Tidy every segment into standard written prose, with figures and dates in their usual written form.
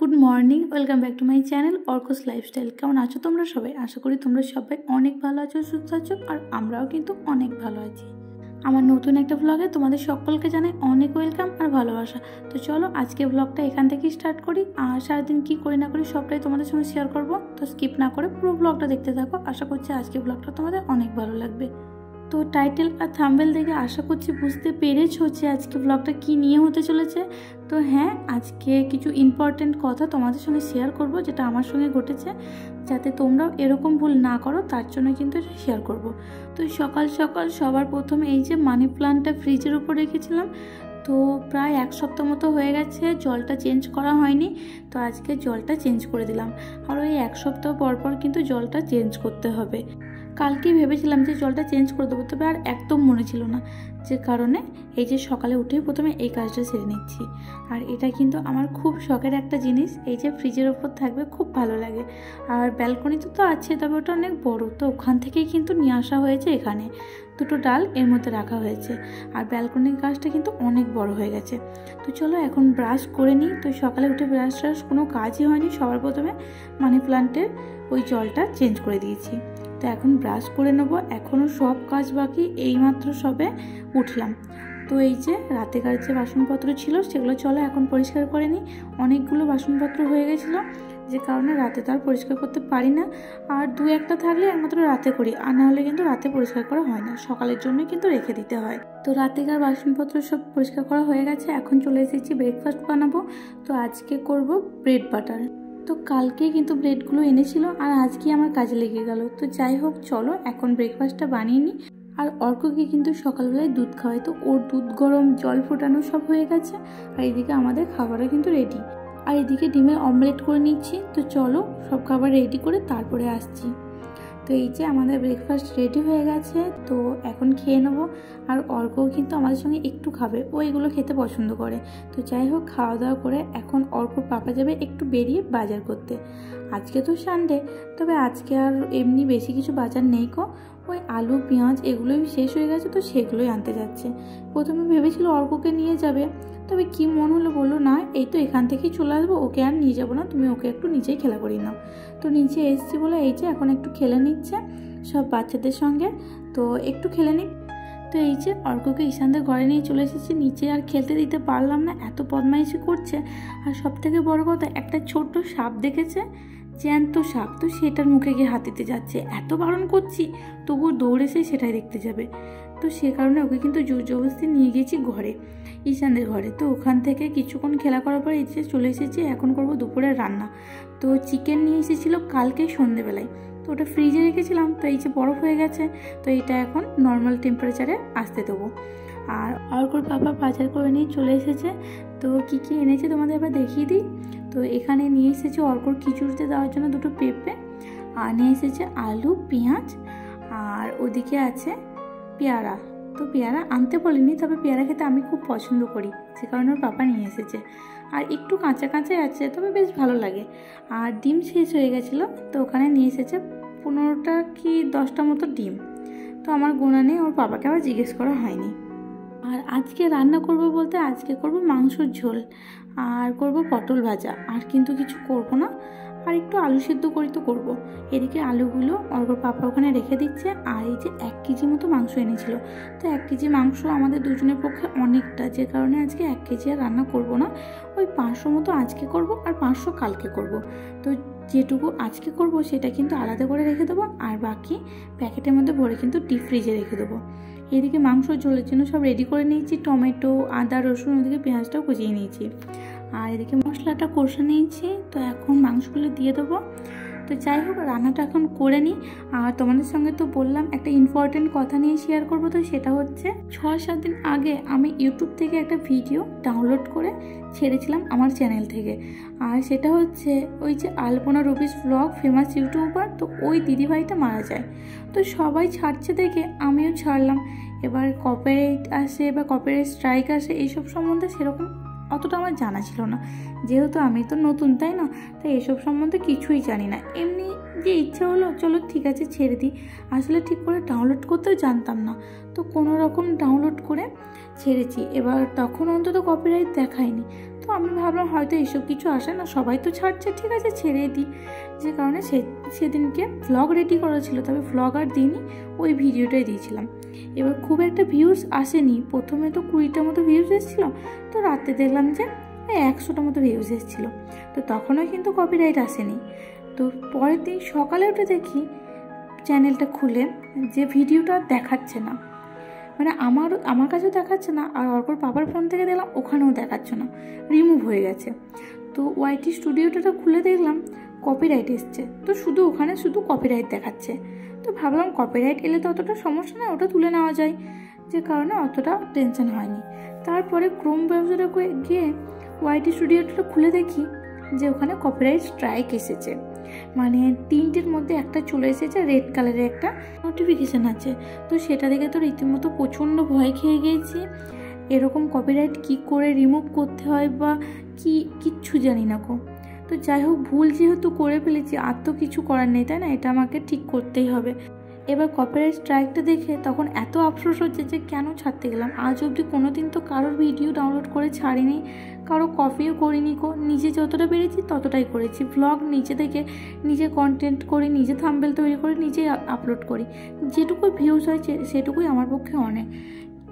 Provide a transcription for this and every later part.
Good morning, welcome back to my channel Arko's lifestyle. কেমন আছো তোমরা সবাই? আশা করি তোমরা সবাই অনেক ভালো আছো, সুস্থ আছো, আর আমরাও কিন্তু অনেক ভালো আছি। আমার নতুন একটা ব্লগে তোমাদের সকলকে জানাই অনেক ওয়েলকাম আর ভালোবাসা। তো চলো আজকে ব্লগটা এখান থেকেই স্টার্ট করি, আর সারাদিন কী করি না করি সবটাই তোমাদের সঙ্গে শেয়ার করবো। তো স্কিপ না করে পুরো ব্লগটা দেখতে থাকো, আশা করছি আজকে ব্লগটা তোমাদের অনেক ভালো লাগবে। তো টাইটেল আর থাম্বনেল দেখে আশা করছি বুঝতে পেরেছো যে আজকে ব্লগটা কী নিয়ে হতে চলেছে। তো হ্যাঁ, আজকে কিছু ইম্পর্টেন্ট কথা তোমাদের সঙ্গে শেয়ার করব, যেটা আমার সঙ্গে ঘটেছে, যাতে তোমরাও এরকম ভুল না করো তার জন্য কিন্তু শেয়ার করব। তো সকাল সকাল সবার প্রথমে এই যে মানি প্লান্টটা ফ্রিজের উপর রেখেছিলাম, তো প্রায় এক সপ্তাহ মতো হয়ে গেছে, জলটা চেঞ্জ করা হয়নি। তো আজকে জলটা চেঞ্জ করে দিলাম, আর ওই এক সপ্তাহ পর পর কিন্তু জলটা চেঞ্জ করতে হবে। কালকেই ভেবেছিলাম যে জলটা চেঞ্জ করে দেবো, তবে আর একদম মনে ছিল না, যে কারণে এই যে সকালে উঠেই প্রথমে এই কাজটা সেরে নিচ্ছি। আর এটা কিন্তু আমার খুব শখের একটা জিনিস, এই যে ফ্রিজের ওপর থাকবে, খুব ভালো লাগে। আর ব্যালকনিতে তো আছে, তবে ওটা অনেক বড়, তো ওখান থেকেই কিন্তু নিয়ে আসা হয়েছে। এখানে দুটো ডাল এর মধ্যে রাখা হয়েছে, আর ব্যালকনির গাছটা কিন্তু অনেক বড় হয়ে গেছে। তো চলো এখন ব্রাশ করে নিই। তো সকালে উঠে ব্রাশ ট্রাশ কোনো কাজই হয়নি, সবার প্রথমে মানি প্লান্টের ওই জলটা চেঞ্জ করে দিয়েছি। তো এখন ব্রাশ করে নেবো, এখনও সব কাজ বাকি, এইমাত্র সবে উঠলাম। তো এই যে রাতেকার যে বাসনপত্র ছিল সেগুলো চলো এখন পরিষ্কার করে নিই। অনেকগুলো বাসনপত্র হয়ে গেছিলো, যে কারণে রাতে তো আর পরিষ্কার করতে পারি না, আর দু একটা থাকলে একমাত্র রাতে করি, আর নাহলে কিন্তু রাতে পরিষ্কার করা হয় না, সকালের জন্য কিন্তু রেখে দিতে হয়। তো রাতেকার বাসনপত্র সব পরিষ্কার করা হয়ে গেছে, এখন চলে এসেছি ব্রেকফাস্ট বানাবো। তো আজকে করব ব্রেড বাটার। তো কালকে কিন্তু ব্রেডগুলো এনেছিল, আর আজকে আমার কাজে লেগে গেল। তো যাই হোক, চলো এখন ব্রেকফাস্টটা বানিয়ে নিই। আর অর্ককে কিন্তু সকালবেলায় দুধ খাওয়াই, তো ওর দুধ গরম, জল ফোটানো সব হয়ে গেছে, আর এদিকে আমাদের খাবারও কিন্তু রেডি। আর এদিকে ডিমের অমলেট করে নিচ্ছি। তো চলো সব খাবার রেডি করে তারপরে আসছি। তো এই যে আমাদের ব্রেকফাস্ট রেডি হয়ে গেছে, তো এখন খেয়ে নেবো। আর অর্কও কিন্তু আমাদের সঙ্গে একটু খাবে, ও এগুলো খেতে পছন্দ করে। তো যাই হোক, খাওয়া দাওয়া করে এখন অর্কর পাপা যাবে একটু বেরিয়ে বাজার করতে। আজকে তো সানডে, তবে আজকে আর এমনি বেশি কিছু বাজার নেই কো, ওই আলু পেঁয়াজ এগুলোই শেষ হয়ে গেছে, তো সেগুলোই আনতে যাচ্ছে। প্রথমে ভেবেছিল অর্ককে নিয়ে যাবে, তবে কি মন হলো, বললো না এই তো এখান থেকেই চলে আসবো, ওকে আর নিয়ে যাবো না, তুমি ওকে একটু নিচেই খেলা করিয়ে নাও। তো নিচে এসছি বলে এই যে এখন একটু খেলে নিচ্ছে সব বাচ্চাদের সঙ্গে, তো একটু খেলে নিই। তো এই যে অর্ককে ঈশানদের ঘরে নিয়ে চলে এসেছি, নিচে আর খেলতে দিতে পারলাম না, এত বদমাইশি করছে। আর সব থেকে বড় কথা, একটা ছোট্ট সাপ দেখেছে, জ্যান্ত সাপ, তো সেটার মুখে গিয়ে হাত দিতে যাচ্ছে। এত বারণ করছি, তবুও দৌড়ে সে সেটাই দেখতে যাবে। তো সে কারণে ওকে কিন্তু জোর জবরদস্তি নিয়ে গেছি ঘরে, ঈশানদের ঘরে। তো ওখান থেকে কিছুক্ষণ খেলা করার পর এই যে চলে এসেছি, এখন করব দুপুরের রান্না। তো চিকেন নিয়ে এসেছিলো কালকে সন্ধেবেলায়, তো ওটা ফ্রিজে রেখেছিলাম, তো এই যে বরফ হয়ে গেছে, তো এটা এখন নর্মাল টেম্পারেচারে আসতে দেবো। আর অর্কর পাপা বাজার করে নিয়ে চলে এসেছে। তো কী কী এনেছে তোমাদের এবার দেখিয়ে দিই। তো এখানে নিয়ে এসেছে অর্কর খিচুড়িতে দেওয়ার জন্য দুটো পেঁপে, আর নিয়ে এসেছে আলু পেঁয়াজ, আর ওদিকে আছে পেয়ারা। তো পেয়ারা আনতে বলিনি, তবে পেয়ারা খেতে আমি খুব পছন্দ করি, সে কারণে ওর পাপা নিয়ে এসেছে। আর একটু কাঁচা কাঁচাই আছে, তবে বেশ ভালো লাগে। আর ডিম শেষ হয়ে গেছিলো, তো ওখানে নিয়ে এসেছে 15টা কি 10টা মতো ডিম। তো আমার গোনা নেই, ওর বাবাকে আবার জিজ্ঞেস করা হয়নি। আর আজকে রান্না করব বলতে আজকে করব মাংসর ঝোল, আর করব পটল ভাজা, আর কিন্তু কিছু করব না। আর একটু আলু সেদ্ধ করি তো করবো। এদিকে আলুগুলো অর্কর পাপা ওখানে রেখে দিচ্ছে। আর এই যে 1 কেজি মতো মাংস এনেছিল, তো 1 কেজি মাংস আমাদের দুজনের পক্ষে অনেকটা, যে কারণে আজকে 1 কেজি আর রান্না করব না, ওই 500 মতো আজকে করব, আর 500 কালকে করব। তো যেটুকু আজকে করব সেটা কিন্তু আলাদা করে রেখে দেবো, আর বাকি প্যাকেটের মধ্যে ভরে কিন্তু ডিপ ফ্রিজে রেখে দেবো। এদিকে মাংস ঝোলের জন্য সব রেডি করে নিয়েছি, টমেটো আদা রসুন, ওদিকে পেঁয়াজটাও কুচিয়ে নিয়েছি, আর এদিকে মশলাটা কষে নিয়েছি। তো এখন মাংসগুলো দিয়ে দেবো। তো যাই হোক, রান্নাটা এখন করে নিই। আর তোমাদের সঙ্গে তো বললাম একটা ইম্পর্টেন্ট কথা নিয়ে শেয়ার করবো, তো সেটা হচ্ছে 6-7 দিন আগে আমি ইউটিউব থেকে একটা ভিডিও ডাউনলোড করে ছেড়েছিলাম আমার চ্যানেল থেকে। আর সেটা হচ্ছে ওই যে আলপনা রুবিস ব্লগ, ফেমাস ইউটিউবার, তো ওই দিদিভাইটা মারা যায়। তো সবাই ছাড়ছে দেখে আমিও ছাড়লাম। এবার কপিরাইট আসে বা কপিরাইট স্ট্রাইক আসে, এইসব সম্বন্ধে সেরকম অতটা আমার জানা ছিল না, যেহেতু আমি তো নতুন, তাই না, তাই এসব সম্বন্ধে কিছুই জানি না। এমনি যে ইচ্ছা হলো চলো ঠিক আছে ছেড়ে দিই, আসলে ঠিক করে ডাউনলোড করতেও জানতাম না, তো কোনো রকম ডাউনলোড করে ছেড়েছি। এবার তখন অন্তত কপিরাইট দেখায়নি, তো আমি ভাবলাম হয়তো এইসব কিছু আসে না, সবাই তো ছাড়ছে, ঠিক আছে ছেড়ে দিই। যে কারণে সেদিনকে ভ্লগ রেডি করা ছিল, তবে ভ্লগ আর দিইনি, ওই ভিডিওটাই দিয়েছিলাম। এবার খুব একটা ভিউজ আসেনি, প্রথমে তো 20টার মতো ভিউজ এসেছিলো, তো রাতে দেখলাম যে 100টার মতো ভিউজ এসেছিলো। তো তখনও কিন্তু কপিরাইট আসেনি। তো পরের দিন সকালে উঠে দেখি চ্যানেলটা খুলে যে ভিডিওটা দেখাচ্ছে না, মানে আমার কাছেও দেখাচ্ছে না, আর অর্কর পাপার ফোন থেকে দেখলাম ওখানেও দেখাচ্ছে না, রিমুভ হয়ে গেছে। তো ওয়াইটি স্টুডিওটা খুলে দেখলাম কপিরাইট এসছে, তো ওখানে শুধু কপিরাইট দেখাচ্ছে। তো ভাবলাম কপিরাইট এলে তো অতটা সমস্যা নয়, ওটা তুলে নেওয়া যায়, যে কারণে অতটা টেনশন হয়নি। তারপরে ক্রোম ব্রাউজারে গিয়ে ওয়াইটি স্টুডিওটা খুলে দেখি যে ওখানে কপিরাইট স্ট্রাইক এসেছে, মানে 3টের মধ্যে একটা চলে এসেছে, রেড কালারের একটা নোটিফিকেশান আছে। তো সেটা দেখে তো রীতিমতো প্রচণ্ড ভয় খেয়ে গিয়েছি। এরকম কপিরাইট কি করে রিমুভ করতে হয় বা কিচ্ছু জানি না গো। তো যাই হোক, ভুল যেহেতু করে ফেলেছি আর তো কিছু করার নেই, তাই না, এটা আমাকে ঠিক করতেই হবে। এবার কপিরাইট স্ট্রাইকটা দেখে তখন এত আফসোস হচ্ছে যে কেন ছাড়তে গেলাম। আজ অবধি কোনো দিন তো কারোর ভিডিও ডাউনলোড করে ছাড়িনি, কারো কপিও করিনি, নিজে যতটা পেরেছি ততটাই করেছি। ভ্লগ নিজে থেকে নিজে কন্টেন্ট করি, নিজে থাম্বনেল তৈরি করে নিজেই আপলোড করি, যেটুকু ভিউজ হয় সেটুকুই আমার পক্ষে অনেক।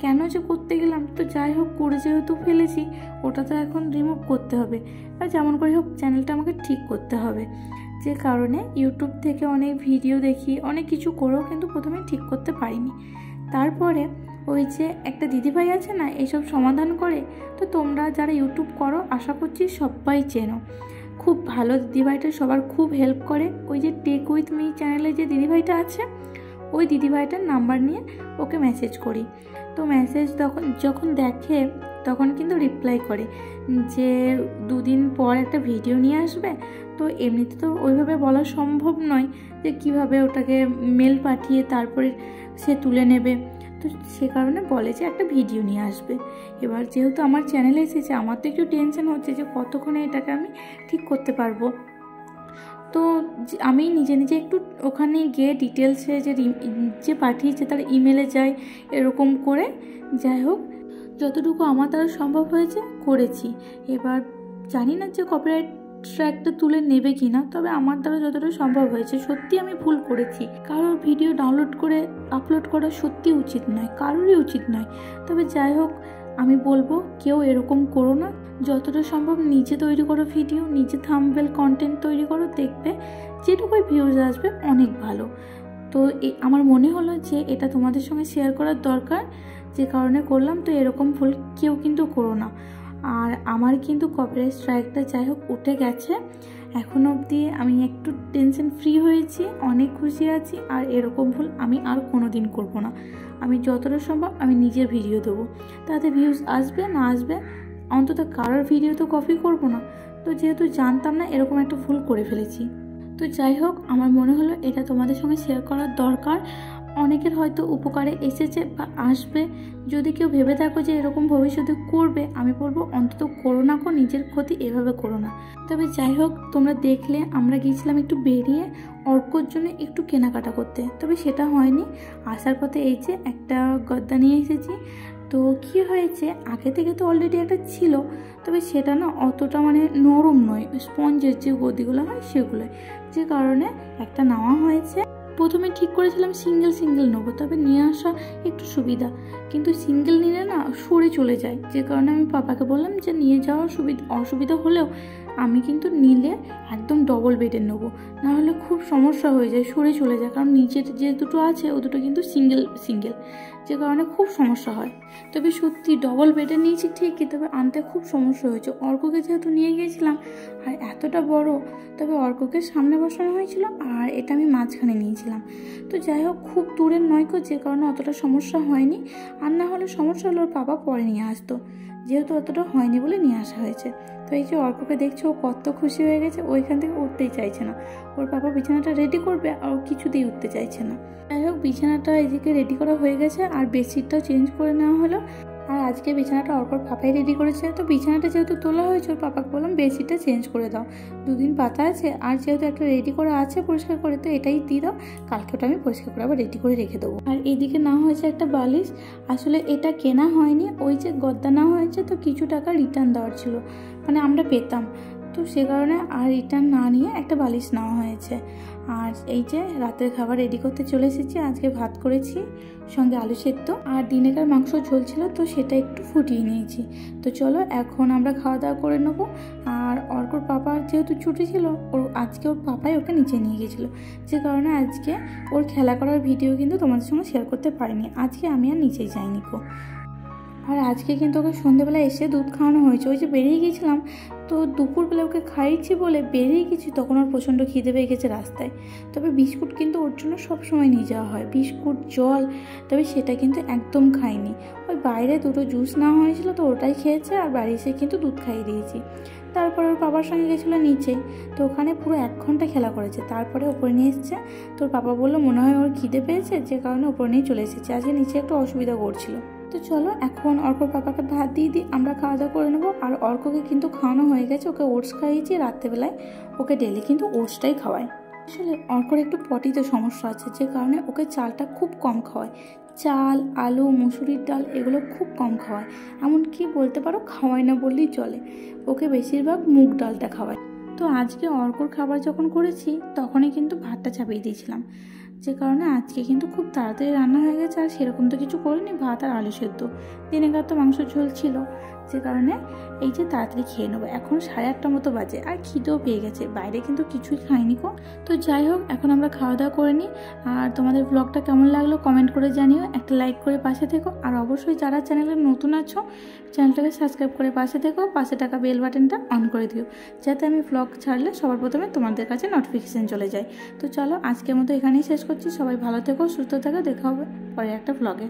কেন যে করতে গেলাম, তো যাই হোক, করে যেহেতু ফেলেছি ওটা তো এখন রিমুভ করতে হবে, আর যেমন করে হোক চ্যানেলটা আমাকে ঠিক করতে হবে। যে কারণে ইউটিউব থেকে অনেক ভিডিও দেখি, অনেক কিছু করেও কিন্তু প্রথমে ঠিক করতে পারিনি। তারপরে ওই যে একটা দিদিভাই আছে না এইসব সমাধান করে, তো তোমরা যারা ইউটিউব করো আশা করছি সবাই চেনো, খুব ভালো দিদিভাইটা, সবার খুব হেল্প করে। ওই যে টেক উইথ মি চ্যানেলে যে দিদিভাইটা আছে, ওই দিদিভাইটার নাম্বার নিয়ে ওকে মেসেজ করি। তো মেসেজ যখন দেখে তখন কিন্তু রিপ্লাই করে যে 2 দিন পর একটা ভিডিও নিয়ে আসবে। তো এমনিতে তো ওইভাবে বলা সম্ভব নয় যে কিভাবে ওটাকে মেল পাঠিয়ে তারপরে সে তুলে নেবে, তো সে কারণে বলে যে একটা ভিডিও নিয়ে আসবে। এবার যেহেতু আমার চ্যানেলে এসেছে, আমার তো একটু টেনশন হচ্ছে যে কতক্ষণে এটাকে আমি ঠিক করতে পারবো। তো আমি নিজে একটু ওখানে গিয়ে ডিটেলসে যে পাঠিয়েছে তার ইমেলে যাই, এরকম করে যাই হোক যতটুকু আমার দ্বারা সম্ভব হয়েছে করেছি। এবার জানি না যে কপিরাইট ট্র্যাকটা তুলে নেবে কি না, তবে আমার দ্বারা যতটা সম্ভব হয়েছে। সত্যি আমি ভুল করেছি, কারোর ভিডিও ডাউনলোড করে আপলোড করা সত্যি উচিত নয়, কারোরই উচিত নয়। তবে যাই হোক, আমি বলবো কেউ এরকম করো না, যতটা সম্ভব নিজে তৈরি করো ভিডিও, নিজে থাম্বনেল কন্টেন্ট তৈরি করো, দেখবে যেটুকুই ভিউজ আসবে অনেক ভালো। তো আমার মনে হলো যে এটা তোমাদের সঙ্গে শেয়ার করার দরকার, যে কারণে করলাম। তো এরকম ভুল কেউ কিন্তু করো না। আর আমার কিন্তু কপিরাইট স্ট্রাইকটা যাই হোক উঠে গেছে, এখন অবধি আমি একটু টেনশন ফ্রি হয়েছি, অনেক খুশি আছি। আর এরকম ভুল আমি আর কোনো দিন করবো না। আমি যতটা সম্ভব আমি নিজের ভিডিও দেবো, তাতে ভিউজ আসবে না আসবে, অন্তত কারোর ভিডিও তো কপি করবো না। তো যেহেতু জানতাম না, এরকম একটা ভুল করে ফেলেছি। তো যাই হোক, আমার মনে হলো এটা তোমাদের সঙ্গে শেয়ার করার দরকার। অনেকের হয়তো উপকারে এসেছে বা আসবে। যদি কেউ ভেবে থাকো যে এরকম ভবিষ্যতে করবে, আমি বলবো অন্তত করো না, নিজের ক্ষতি এভাবে করো না। তবে যাই হোক, তোমরা দেখলে আমরা গিয়েছিলাম একটু বেরিয়ে অর্কর জন্য একটু কেনাকাটা করতে, তবে সেটা হয়নি। আসার পথে এই যে একটা গদ্দা নিয়ে এসেছি। তো কী হয়েছে, আগে থেকে তো অলরেডি একটা ছিল, তবে সেটা না অতটা মানে নরম নয়, স্পঞ্জের যে গদিগুলো হয় সেগুলোই, যে কারণে একটা নেওয়া হয়েছে। প্রথমে ঠিক করেছিলাম সিঙ্গেল নেবো, তবে নিয়ে আসা একটু সুবিধা, কিন্তু সিঙ্গেল নিলে না সরে চলে যায়, যে কারণে আমি পাপাকে বললাম যে নিয়ে যাওয়ার অসুবিধা হলেও আমি কিন্তু নিলে একদম ডবল বেডের নেবো, নাহলে খুব সমস্যা হয়ে যায়, সরে চলে যায়। কারণ নিচের যে দুটো আছে ও দুটো কিন্তু সিঙ্গেল, যে কারণে খুব সমস্যা হয়। তবে সত্যি ডবল বেডের নিয়েছি ঠিকই, তবে আনতে খুব সমস্যা হয়েছে। অর্ককে যেহেতু নিয়ে গিয়েছিলাম আর এতটা বড়, তবে অর্ককে সামনে বসানো হয়েছিল আর এটা আমি মাঝখানে নিয়েছিলাম। তো যাই হোক, খুব দূরের নয়, যে কারণে অতটা সমস্যা হয়নি। আর না হলে সমস্যা হলে ওর বাবা পরে নিয়ে আসতো, যেহেতু অতটা হয়নি বলে নিয়ে আসা হয়েছে। তো এই যে অর্ককে দেখছো, ও কত খুশি হয়ে গেছে, ওইখান থেকে উঠতেই চাইছে না। ওর বাবা বিছানাটা রেডি করবে আর ও কিছুতেই উঠতে চাইছে না। যাই হোক, বিছানাটা এদিকে রেডি করা হয়ে গেছে আর বেডশিটটাও চেঞ্জ করে নেওয়া হলো। আর আজকে বিছানাটা অর্কর পাপাই রেডি করেছে। তো বিছানাটা যেহেতু তোলা হয়েছে, ওর পাপাকে বললাম বেডশিটটা চেঞ্জ করে দাও, 2 দিন পাতা আছে, আর যেহেতু একটা রেডি করা আছে পরিষ্কার করে, তো এটাই দিয়ে দাও, কালকে ওটা আমি পরিষ্কার করে আবার রেডি করে রেখে দেবো। আর এদিকে না হয়েছে একটা বালিশ, আসলে এটা কেনা হয়নি, ওই যে গদ্দা না হয়েছে, তো কিছু টাকা রিটার্ন দেওয়ার ছিল, মানে আমরা পেতাম, তো সে কারণে আর রিটার্ন না নিয়ে একটা বালিশ নেওয়া হয়েছে। আর এই যে রাতের খাবার রেডি করতে চলে এসেছি। আজকে ভাত করেছি, সঙ্গে আলু সেদ্ধ, আর দিনেকার মাংস ঝোল ছিল, তো সেটা একটু ফুটিয়ে নিয়েছি। তো চলো এখন আমরা খাওয়া দাওয়া করে নেবো। আর অর্কর পাপার যেহেতু ছুটি ছিল, আজকে ওর পাপাই ওকে নিচে নিয়ে গেছিলো, যে কারণে আজকে ওর খেলা করার ভিডিও কিন্তু তোমাদের সঙ্গে শেয়ার করতে পারিনি। আজকে আমি আর নিচেই যাইনি কো। আর আজকে কিন্তু ওকে সন্ধ্যেবেলা এসে দুধ খাওয়ানো হয়েছে। ওই যে বেরিয়ে গিয়েছিলাম, তো দুপুরবেলা ওকে খাইয়েছি বলে বেরিয়ে গেছি, তখন ওর প্রচণ্ড খিদে পেয়ে গেছে রাস্তায়। তবে বিস্কুট কিন্তু ওর জন্য সবসময় নিয়ে যাওয়া হয়, বিস্কুট, জল, তবে সেটা কিন্তু একদম খাইনি। ওই বাইরে 2টো জুস নেওয়া হয়েছিল, তো ওটাই খেয়েছে, আর বাড়ি এসে কিন্তু দুধ খাইয়ে দিয়েছি। তারপর ওর বাবার সঙ্গে গেছিলো নিচে, তো ওখানে পুরো 1 ঘন্টা খেলা করেছে, তারপরে ওপরে নিয়ে এসছে। তোর বাবা বললো মনে হয় ওর খিদে পেয়েছে, যে কারণে ওপরে নিয়ে চলে এসেছে। আজকে নিচে একটু অসুবিধা করছিল। তো চলো এখন অর্কর পাপাকে ভাত দিয়ে দিই, আমরা খাওয়া দাওয়া করে নেবো। আর অর্ককে কিন্তু খাওয়ানো হয়ে গেছে, ওকে ওটস খাইয়েছি রাত্রেবেলায়, ওকে ডেলি কিন্তু ওটসটাই খাওয়াই। আসলে অর্কর একটু পটিতে সমস্যা আছে, যে কারণে ওকে চালটা খুব কম খাওয়ায়, চাল, আলু, মুসুরির ডাল এগুলো খুব কম খাওয়ায়, এমনকি বলতে পারো খাওয়ায় না বললেই চলে। ওকে বেশিরভাগ মুগ ডালটা খাওয়ায়। তো আজকে অর্কর খাবার যখন করেছি, তখনই কিন্তু ভাতটা চাপিয়ে দিয়েছিলাম, যে কারণে আজকে কিন্তু খুব তাড়াতাড়ি রান্না হয়ে গেছে। আর সেরকম তো কিছু করিনি, ভাত আর আলু সেদ্ধ, দিনেকার তো মাংস ঝোল ছিল, যে কারণে এই যে তাড়াতাড়ি খেয়ে নেবো। এখন 8:30 মতো বাজে, আর খিদেও পেয়ে গেছে, বাইরে কিন্তু কিছুই খাইনি কো। তো যাই হোক, এখন আমরা খাওয়া দাওয়া করে নিই। আর তোমাদের ব্লগটা কেমন লাগলো কমেন্ট করে জানিও, একটা লাইক করে পাশে থেকো। আর অবশ্যই যারা চ্যানেলে নতুন আছো, চ্যানেলটাকে সাবস্ক্রাইব করে পাশে থেকো, পাশে থাকা বেল বাটনটা অন করে দিও, যাতে আমি ব্লগ ছাড়লে সবার প্রথমে তোমাদের কাছে নোটিফিকেশান চলে যায়। তো চলো আজকের মতো এখানেই শেষ করছি। সবাই ভালো থেকো, সুস্থ থেকো, দেখা হবে পরে একটা ব্লগে।